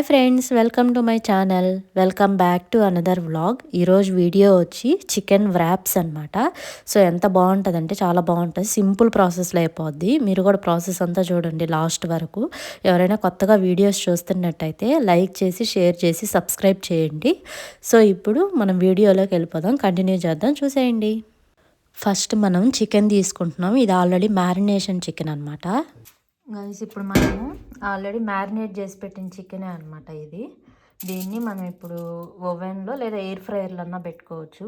Friends, welcome to my channel. Welcome back to another vlog. ఈరోజు video వచ్చి chicken wraps అనమాట. So ఎంత బాగుంటుందంటే చాలా బాగుంటుంది. సింపుల్ ప్రాసెస్లో అయిపోద్ది. మీరు కూడా ప్రాసెస్ అంతా చూడండి లాస్ట్ వరకు. ఎవరైనా కొత్తగా వీడియోస్ చూస్తున్నట్టయితే లైక్ చేసి, షేర్ చేసి, సబ్స్క్రైబ్ చేయండి. సో ఇప్పుడు మనం వీడియోలోకి వెళ్ళిపోదాం. కంటిన్యూ చేద్దాం, చూసేయండి. ఫస్ట్ మనం చికెన్ తీసుకుంటున్నాం. ఇది ఆల్రెడీ మ్యారినేషన్ చికెన్ అనమాట. గైస్, ఇప్పుడు మనము ఆల్రెడీ మ్యారినేట్ చేసి పెట్టిన చికెనే అనమాట ఇది. దీన్ని మనం ఇప్పుడు ఓవెన్లో లేదా ఎయిర్ ఫ్రైయర్లో అన్నా పెట్టుకోవచ్చు.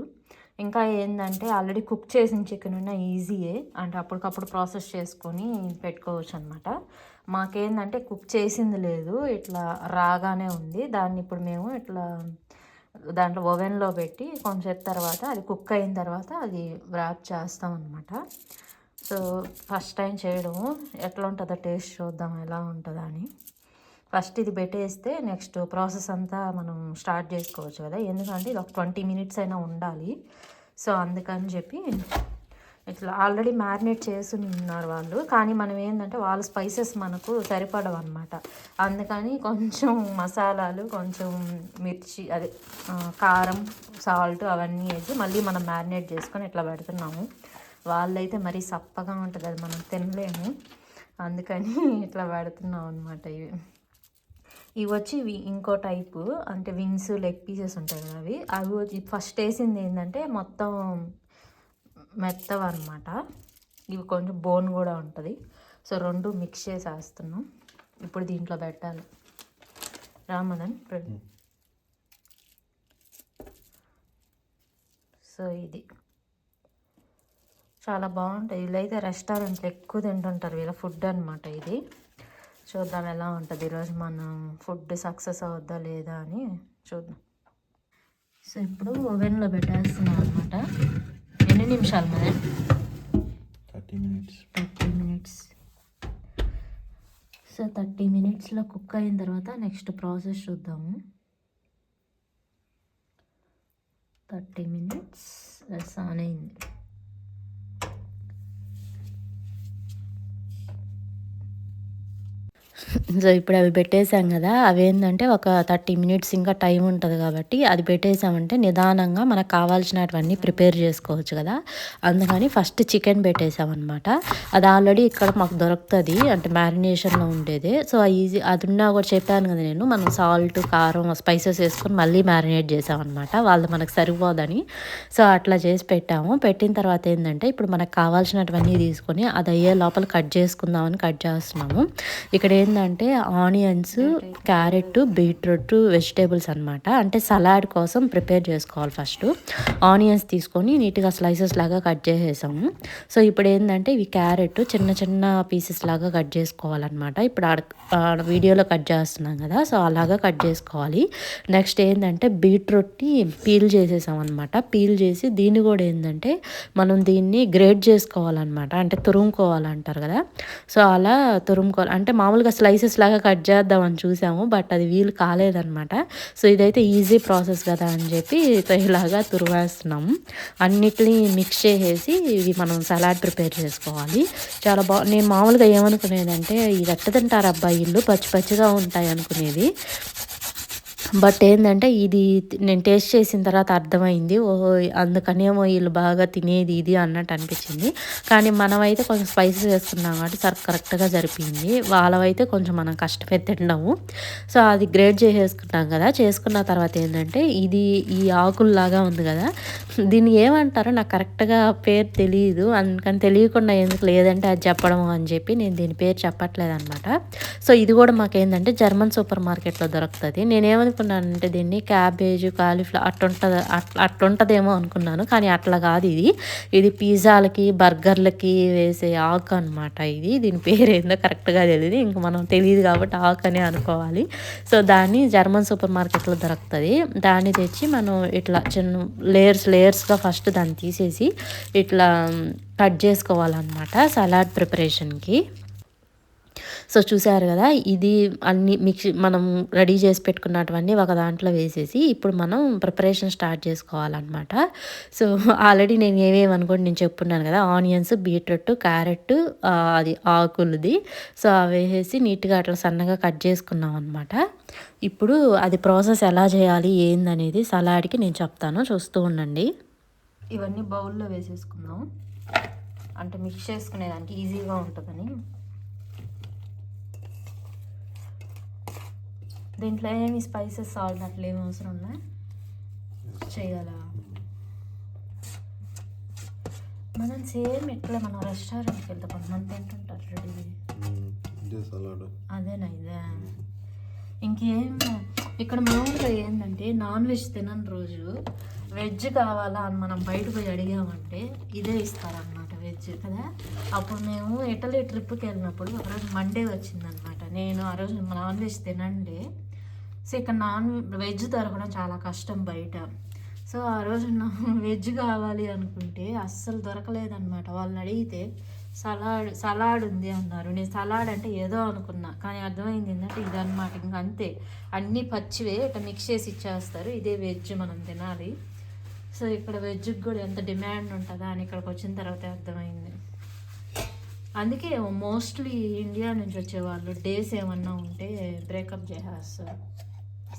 ఇంకా ఏంటంటే ఆల్రెడీ కుక్ చేసిన చికెన్ ఉన్న ఈజీయే, అంటే అప్పటికప్పుడు ప్రాసెస్ చేసుకొని పెట్టుకోవచ్చు అనమాట. మాకేందంటే కుక్ చేసింది లేదు, ఇట్లా రాగానే ఉంది. దాన్ని ఇప్పుడు మేము ఇట్లా దాంట్లో ఓవెన్లో పెట్టి కొంచెం తర్వాత అది కుక్ అయిన తర్వాత అది వ్రాప్ చేస్తాం అనమాట. సో ఫస్ట్ టైం చేయడము, ఎట్లా ఉంటుందో టేస్ట్ చూద్దాం ఎలా ఉంటుందా అని. ఫస్ట్ ఇది పెట్టేస్తే నెక్స్ట్ ప్రాసెస్ అంతా మనం స్టార్ట్ చేసుకోవచ్చు కదా, ఎందుకంటే ఇది ఒక 20 మినిట్స్ అయినా ఉండాలి. సో అందుకని చెప్పి ఇట్లా ఆల్రెడీ మ్యారినేట్ చేసి ఉన్నారు వాళ్ళు, కానీ మనం ఏంటంటే వాళ్ళ స్పైసెస్ మనకు సరిపడవు అనమాట. అందుకని కొంచెం మసాలాలు, కొంచెం మిర్చి, అదే కారం, సాల్ట్ అవన్నీ వేసి మళ్ళీ మనం మ్యారినేట్ చేసుకొని ఇట్లా పెడుతున్నాము. వాళ్ళైతే మరీ సప్పగా ఉంటుంది, అది మనం తినలేము. అందుకని ఇట్లా పెడుతున్నాం అనమాట. ఇవి వచ్చి ఇంకో టైపు, అంటే వింగ్స్, లెగ్ పీసెస్ ఉంటాయి కదా అవి వచ్చి ఫస్ట్ వేసింది ఏంటంటే మొత్తం మెత్తవ అనమాట. ఇవి కొంచెం బోన్ కూడా ఉంటుంది. సో రెండు మిక్స్ చేసి వేస్తున్నాం. ఇప్పుడు దీంట్లో పెట్టాలి. రామదన్. సో ఇది చాలా బాగుంటుంది. వీళ్ళైతే రెస్టారెంట్లో ఎక్కువ తింటుంటారు, వీళ్ళ ఫుడ్ అనమాట ఇది. చూద్దాం ఎలా ఉంటుంది ఈరోజు మనం ఫుడ్ సక్సెస్ అవుద్దా లేదా అని చూద్దాం. సో ఇప్పుడు ఓవెన్లో పెట్టేస్తున్నాం అనమాట. ఎన్ని నిమిషాలు మరి? 30 మినిట్స్. సో 30 మినిట్స్లో కుక్ అయిన తర్వాత నెక్స్ట్ ప్రాసెస్ చూద్దాము. 30 మినిట్స్ ఆన్ అయింది. సో ఇప్పుడు అవి పెట్టేసాం కదా, అవి ఏంటంటే ఒక 30 మినిట్స్ ఇంకా టైం ఉంటుంది కాబట్టి అది పెట్టేసామంటే నిదానంగా మనకు కావాల్సినటువన్నీ ప్రిపేర్ చేసుకోవచ్చు కదా. అందుకని ఫస్ట్ చికెన్ పెట్టేసామన్నమాట. అది ఆల్రెడీ ఇక్కడ మాకు దొరుకుతుంది, అంటే మ్యారినేషన్లో ఉండేది. సో ఈజీ అది ఉన్నా కూడా చెప్పాను కదా నేను, మనం సాల్ట్, కారం, స్పైసెస్ వేసుకొని మళ్ళీ మ్యారినేట్ చేసామన్నమాట. వాళ్ళు మనకు సరిపోదని. సో అట్లా చేసి పెట్టాము. పెట్టిన తర్వాత ఏంటంటే ఇప్పుడు మనకు కావాల్సినటువన్నీ తీసుకొని అది అయ్యే లోపల కట్ చేసుకుందామని కట్ చేస్తున్నాము. ఇక్కడ ఏంటంటే ఆనియన్స్, క్యారెట్, బీట్రూట్, వెజిటేబుల్స్ అనమాట. అంటే సలాడ్ కోసం ప్రిపేర్ చేసుకోవాలి. ఫస్ట్ ఆనియన్స్ తీసుకొని నీట్గా స్లైసెస్ లాగా కట్ చేసేసాము. సో ఇప్పుడు ఏంటంటే ఇవి క్యారెట్ చిన్న చిన్న పీసెస్ లాగా కట్ చేసుకోవాలన్నమాట. ఇప్పుడు వీడియోలో కట్ చేస్తున్నాం కదా, సో అలాగా కట్ చేసుకోవాలి. నెక్స్ట్ ఏంటంటే బీట్రూట్ని పీల్ చేసేసాం అనమాట. పీల్ చేసి దీన్ని కూడా ఏంటంటే మనం దీన్ని గ్రేట్ చేసుకోవాలన్నమాట, అంటే తురుముకోవాలంటారు కదా. సో అలా తురుముకోవాలి. అంటే మామూలుగా స్లైసెస్ లాగా కట్ చేద్దామని చూసాము, బట్ అది వీలు కాలేదన్నమాట. సో ఇదైతే ఈజీ ప్రాసెస్ కదా అని చెప్పి ఇలాగా తురువేస్తున్నాము. అన్నిటినీ మిక్స్ చేసేసి ఇవి మనం సలాడ్ ప్రిపేర్ చేసుకోవాలి. చాలా నేను మామూలుగా ఏమనుకునేదంటే ఇది ఎట్ట తింటారు అబ్బాయి, ఇల్లు పచ్చి పచ్చిగా ఉంటాయి అనుకునేది. బట్ ఏంటంటే ఇది నేను టేస్ట్ చేసిన తర్వాత అర్థమైంది, ఓహో అందుకనేమో వీళ్ళు బాగా తినేది ఇది అన్నట్టు అనిపించింది. కానీ మనమైతే కొంచెం స్పైసెస్ వేసుకున్నాం కాబట్టి కరెక్ట్గా జరిపింది. వాళ్ళవైతే కొంచెం మనం కష్టపడి తిన్నాము. సో అది గ్రేట్ చేసేసుకున్నాం కదా. చేసుకున్న తర్వాత ఏంటంటే ఇది ఈ ఆకుల్లాగా ఉంది కదా, దీన్ని ఏమంటారో నాకు కరెక్ట్గా పేరు తెలియదు. అందుకని తెలియకుండా ఎందుకు లేదంటే అది చెప్పడం అని చెప్పి నేను దీని పేరు చెప్పట్లేదు అనమాట. సో ఇది కూడా మాకేంటంటే జర్మన్ సూపర్ మార్కెట్లో దొరుకుతుంది. నేనేమనుకున్నానంటే దీన్ని క్యాబేజ్, కాలీఫ్లవర్ అట్లుంటుందేమో అనుకున్నాను, కానీ అట్లా కాదు. ఇది పిజ్జాలకి, బర్గర్లకి వేసే ఆకు అనమాట. దీని పేరు ఏందో కరెక్ట్గా తెలియదు, ఇంకా మనం తెలియదు కాబట్టి ఆకు అనే అనుకోవాలి. సో దాన్ని జర్మన్ సూపర్ మార్కెట్లో దొరుకుతుంది. దాన్ని తెచ్చి మనం ఇట్లా చిన్న లేయర్స్గా ఫస్ట్ దాన్ని తీసేసి ఇట్లా కట్ చేసుకోవాలన్నమాట సలాడ్ ప్రిపరేషన్కి. సో చూసారు కదా, ఇది అన్నీ మనం రెడీ చేసి పెట్టుకున్నటువన్నీ ఒక దాంట్లో వేసేసి ఇప్పుడు మనం ప్రిపరేషన్ స్టార్ట్ చేసుకోవాలన్నమాట. సో ఆల్రెడీ నేను ఏవేవి అనుకోండి నేను చెప్పున్నాను కదా, ఆనియన్స్, బీట్రూట్, క్యారెట్, అది ఆకులది. సో అవి వేసేసి నీట్గా అట్లా సన్నగా కట్ చేసుకున్నాం అనమాట. ఇప్పుడు అది ప్రాసెస్ ఎలా చేయాలి ఏందనేది సలాడ్కి నేను చెప్తాను, చూస్తూ ఉండండి. ఇవన్నీ బౌల్లో వేసేసుకుందాం, అంటే మిక్స్ చేసుకునేదానికి ఈజీగా ఉంటుందని. దీంట్లో ఏమి స్పైసెస్, సాల్ట్ అట్లా ఏమి అవసరం ఉందా? చేయాల మనం సేమ్ ఎట్లా మనం రెస్టారెంట్కి వెళ్తే కొంతమంది తింటుంటారు రెడీ, అదేనా ఇదే. ఇంకేం ఇక్కడ మామూలుగా ఏంటంటే నాన్ వెజ్ తినని రోజు వెజ్ కావాలా అని మనం బయట పోయి అడిగామంటే ఇదే ఇస్తారనమాట, వెజ్ కదా. అప్పుడు మేము ఇటలీ ట్రిప్కి వెళ్ళినప్పుడు ఒకరోజు మండే వచ్చిందనమాట. నేను ఆ రోజు నాన్ వెజ్ తినండి. సో ఇక్కడ నాన్ వెజ్ దొరకడం చాలా కష్టం బయట. సో ఆ రోజు వెజ్ కావాలి అనుకుంటే అస్సలు దొరకలేదన్నమాట. వాళ్ళని అడిగితే సలాడ్ ఉంది అన్నారు. నేను సలాడ్ అంటే ఏదో అనుకున్నా, కానీ అర్థమైంది ఏంటంటే ఇదన్నమాట. ఇంకా అంతే, అన్నీ పచ్చివే ఇట్లా మిక్స్ చేసి ఇచ్చేస్తారు, ఇదే వెజ్ మనం తినాలి. సో ఇక్కడ వెజ్కి కూడా ఎంత డిమాండ్ ఉంటుందా అని ఇక్కడికి వచ్చిన తర్వాత అర్థమైంది. అందుకే మోస్ట్లీ ఇండియా నుంచి వచ్చేవాళ్ళు డేస్ ఏమన్నా ఉంటే బ్రేకప్ చేసేస్తారు,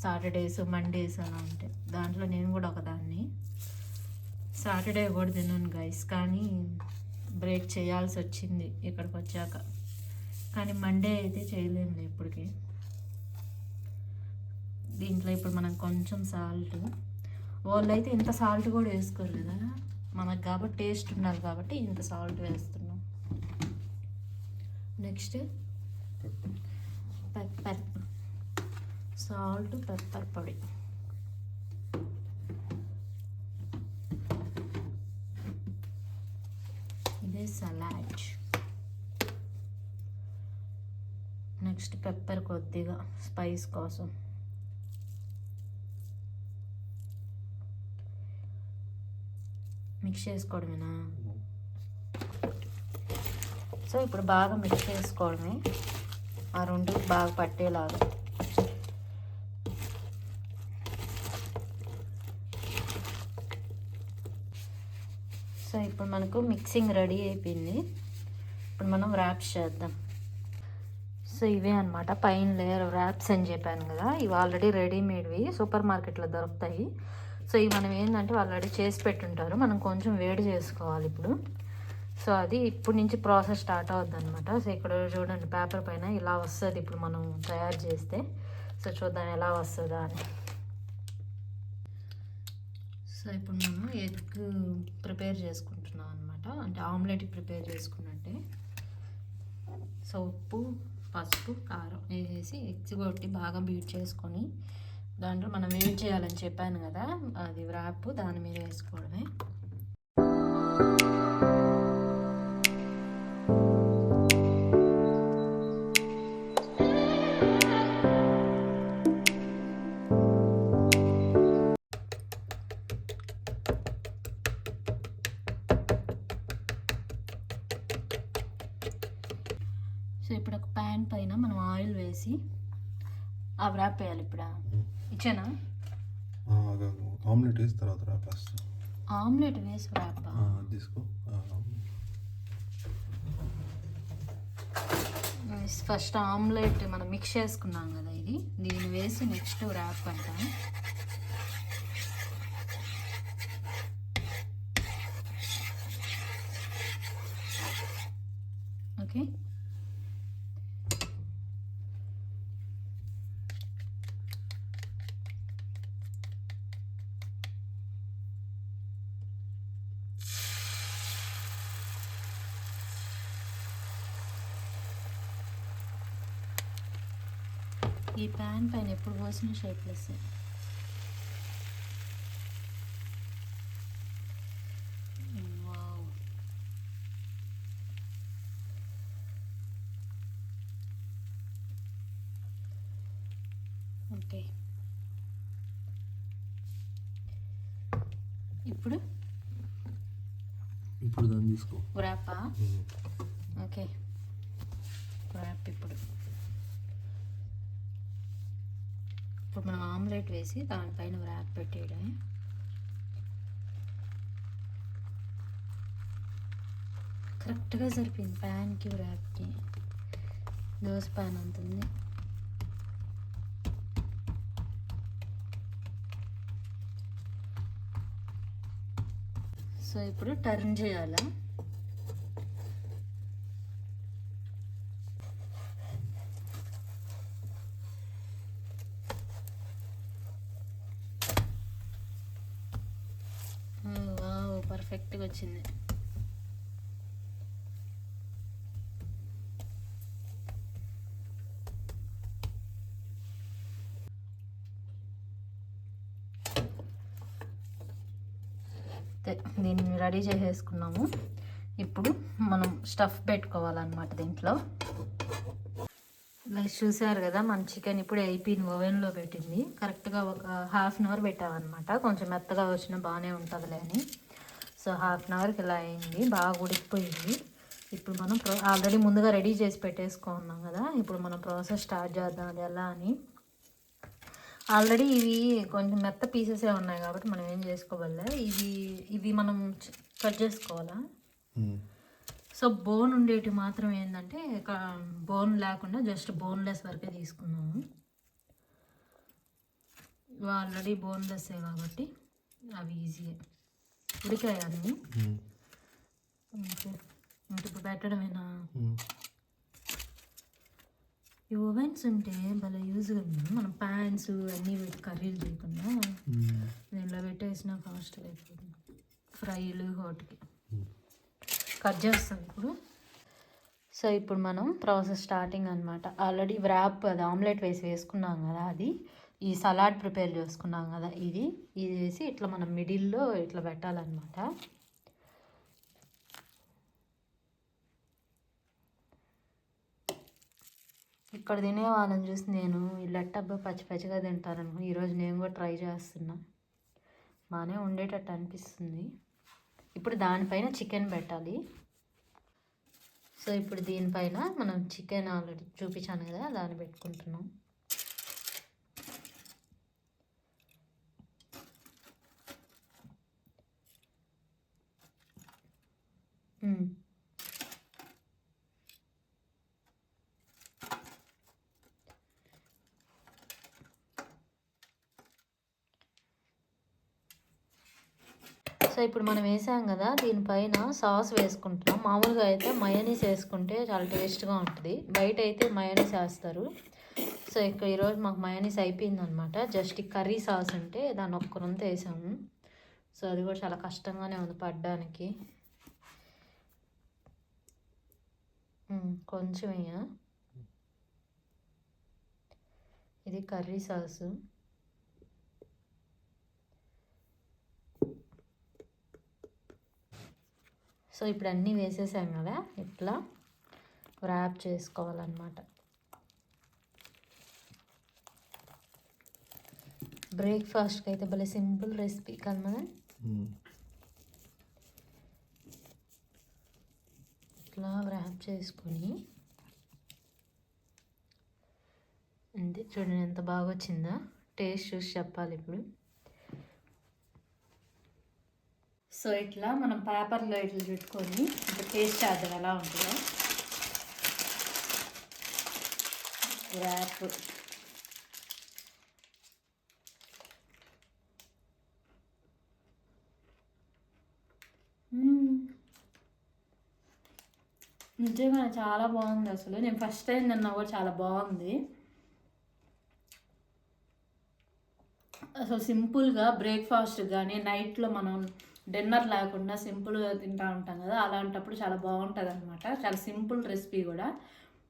సాటర్డేస్, మండేస్ అలా ఉంటాయి. దాంట్లో నేను కూడా ఒకదాన్ని. సాటర్డే కూడా తిన్నాను గైస్, కానీ బ్రేక్ చేయాల్సి వచ్చింది ఇక్కడికి వచ్చాక. కానీ మండే అయితే చేయలేము ఇప్పటికి. దీంట్లో ఇప్పుడు మనం కొంచెం సాల్ట్, వాళ్ళు అయితే ఇంత సాల్ట్ కూడా వేసుకోరు కదా, మనకు కాబట్టి టేస్ట్ ఉండాలి కాబట్టి ఇంత సాల్ట్ వేస్తున్నాం. నెక్స్ట్ పెప్పర్, సాల్ట్, పెప్పర్ పొడి. ఇదే సలాడ్. నెక్స్ట్ పెప్పర్ కొద్దిగా స్పైస్ కోసం. మిక్స్ చేసుకోవడమేనా? సో ఇప్పుడు బాగా మిక్స్ చేసుకోవడమే, ఆ రెండు బాగా పట్టేలాగా. సో ఇప్పుడు మనకు మిక్సింగ్ రెడీ అయిపోయింది. ఇప్పుడు మనం ర్యాప్స్ చేద్దాం. సో ఇవే అనమాట పైన లేయర్ ర్యాప్స్ అని చెప్పాను కదా, ఇవి ఆల్రెడీ రెడీమేడ్వి సూపర్ మార్కెట్లో దొరుకుతాయి. సో ఇవి మనం ఏంటంటే ఆల్రెడీ చేసి పెట్టుంటారు, మనం కొంచెం వేడి చేసుకోవాలి ఇప్పుడు. సో అది ఇప్పుడు నుంచి ప్రాసెస్ స్టార్ట్ అవుద్ది అనమాట. సో ఇక్కడ చూడండి పేపర్ పైన ఇలా వస్తుంది ఇప్పుడు మనం తయారు చేస్తే. సో చూద్దాం ఎలా వస్తుందా అని. సో ఇప్పుడు మనం ఎగ్ ప్రిపేర్ చేసుకుంటున్నాం అనమాట, అంటే ఆమ్లెట్ ప్రిపేర్ చేసుకున్నట్టే. సో ఉప్పు, పసుపు, కారం వేసేసి ఎగ్స్ కొట్టి బాగా బీట్ చేసుకొని దాంట్లో మనం ఏం చేయాలని చెప్పాను కదా, అది ర్యాప్ దాని మీద వేసుకోవడమే. సో ఇప్పుడు ఒక ప్యాన్ పైన మనం ఆయిల్ వేసి ఆ ర్యాప్ వేయాలి. ఇప్పుడు ఇచ్చానా? ఆమ్లెట్ వేసి తర్వాత ర్యాప్ వేస్తాం. ఆమ్లెట్ వేసి ర్యాప్ తీసుకో. ఫస్ట్ ఆమ్లెట్ మనం మిక్స్ చేసుకున్నాం కదా, దీన్ని వేసి నెక్స్ట్ ర్యాప్ అంటాం. ఓకే, ఈ ప్యాన్ పైన ఎప్పుడు పోసిన షేప్లెస్. Wow, okay. ఇప్పుడు దాన్ని తీసుకో ర్యాపా. ఓకే ర్యాప్ ఇప్పుడు ఇప్పుడు మనం ఆమ్లెట్ వేసి దానిపైన వ్రాప్ పెట్టేయడమే. కరెక్ట్గా సరిపోయింది ప్యాన్కి వ్రాప్కి. దోశ ప్యాన్ ఉంటుంది. సో ఇప్పుడు టర్న్ చేయాలా. వావ్, పర్ఫెక్ట్గా వచ్చింది. దీన్ని రెడీ చేసేసుకున్నాము. ఇప్పుడు మనం స్టఫ్ పెట్టుకోవాలన్నమాట దీంట్లో. లైక్ చూసారు కదా, మన చికెన్ ఇప్పుడు అయిపోయింది, ఓవెన్లో పెట్టింది. కరెక్ట్గా ఒక హాఫ్ అన్ అవర్ పెట్టామన్నమాట. కొంచెం మెత్తగా వచ్చినా బాగానే ఉంటుందిలే అని. సో హాఫ్ అన్ అవర్కి ఇలా అయింది, బాగా ఉడికిపోయింది. ఇప్పుడు మనం ఆల్రెడీ ముందుగా రెడీ చేసి పెట్టేసుకున్నాం కదా, ఇప్పుడు మనం ప్రాసెస్ స్టార్ట్ చేద్దాం అది ఎలా అని. ఆల్రెడీ ఇవి కొంచెం మెత్త పీసెసే ఉన్నాయి కాబట్టి మనం ఏం చేసుకోవాలే, ఇవి మనం కట్ చేసుకోవాలా. సో బోన్ ఉండేటి మాత్రం ఏంటంటే బోన్ లేకుండా జస్ట్ బోన్లెస్ వరకే తీసుకున్నాము. ఇవి ఆల్రెడీ బోన్లెస్సే కాబట్టి అవి ఈజీయే ఉడికాయి అన్నీ. ఇప్పుడు పెట్టడమేనా. ఈ ఓవెన్స్ ఉంటే భలే యూజ్గా ఉంది. మనం ప్యాన్స్ అన్నీ పెట్టి కర్రీలు చేయకుండా దీనిలో పెట్టేసిన ఫాస్ట్గా అయిపోతుంది. ఫ్రైలు హోట్కి కట్ చేస్తాం ఇప్పుడు. సో ఇప్పుడు మనం ప్రాసెస్ స్టార్టింగ్ అనమాట. ఆల్రెడీ వ్రాప్ అది ఆమ్లెట్ వేసుకున్నాం కదా, అది ఈ సలాడ్ ప్రిపేర్ చేసుకున్నాం కదా, ఇది వేసి ఇట్లా మనం మిడిల్లో ఇట్లా పెట్టాలన్నమాట. ఇక్కడ తినే వాళ్ళని చూసి నేను వీళ్ళట్టబ్బా పచ్చి పచ్చిగా తింటారనుకో, ఈరోజు నేను కూడా ట్రై చేస్తున్నా. బాగానే ఉండేటట్టు అనిపిస్తుంది. ఇప్పుడు దానిపైన చికెన్ పెట్టాలి. సో ఇప్పుడు దీనిపైన మనం చికెన్ ఆల్రెడీ చూపించాను కదా, దాన్ని పెట్టుకుంటున్నాం. సో ఇప్పుడు మనం వేసాం కదా, దీనిపైన సాస్ వేసుకుంటున్నాం. మామూలుగా అయితే మయోనీస్ వేసుకుంటే చాలా టేస్ట్గా ఉంటుంది, బయట అయితే మయోనీస్ వేస్తారు. సో ఇక్కడ ఈరోజు మాకు మయోనీస్ అయిపోయిందనమాట. జస్ట్ కర్రీ సాస్ ఉంటే దాన్ని ఒక్కరంతా వేసాము. సో అది కూడా చాలా కష్టంగానే ఉంది పడడానికి. కొంచెం ఇది కర్రీ సాసు. సో ఇప్పుడు అన్నీ వేసేసాం కదా, ఇట్లా వ్రాప్ చేసుకోవాలన్నమాట. బ్రేక్ఫాస్ట్కి అయితే భలే సింపుల్ రెసిపీ కదా. ఇట్లా వ్రాప్ చేసుకొని అంతే. చూడండి ఎంత బాగా వచ్చిందా, టేస్ట్ చూసి చెప్పాలి ఇప్పుడు. సో ఇట్లా మనం పేపర్లో ఇట్లా పెట్టుకొని ఇప్పుడు టేస్ట్ చేద్దాం ఎలా ఉంటుందో. ర్యాప్ నిజంగా చాలా బాగుంది. అసలు నేను ఫస్ట్ టైం తిన్నా కూడా చాలా బాగుంది. అసలు సింపుల్గా బ్రేక్ఫాస్ట్ కానీ నైట్లో మనం డిన్నర్ లేకుండా సింపుల్గా తింటూ ఉంటాం కదా, అలాంటప్పుడు చాలా బాగుంటుంది అనమాట. చాలా సింపుల్ రెసిపీ కూడా.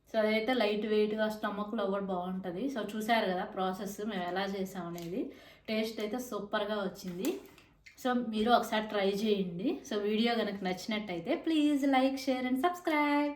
సో అదైతే లైట్ వెయిట్గా స్టమక్లో కూడా బాగుంటుంది. సో చూసారు కదా ప్రాసెస్ మేము ఎలా చేసాం అనేది. టేస్ట్ అయితే సూపర్గా వచ్చింది. సో మీరు ఒకసారి ట్రై చేయండి. సో వీడియో కనుక నచ్చినట్టయితే please like, share and subscribe.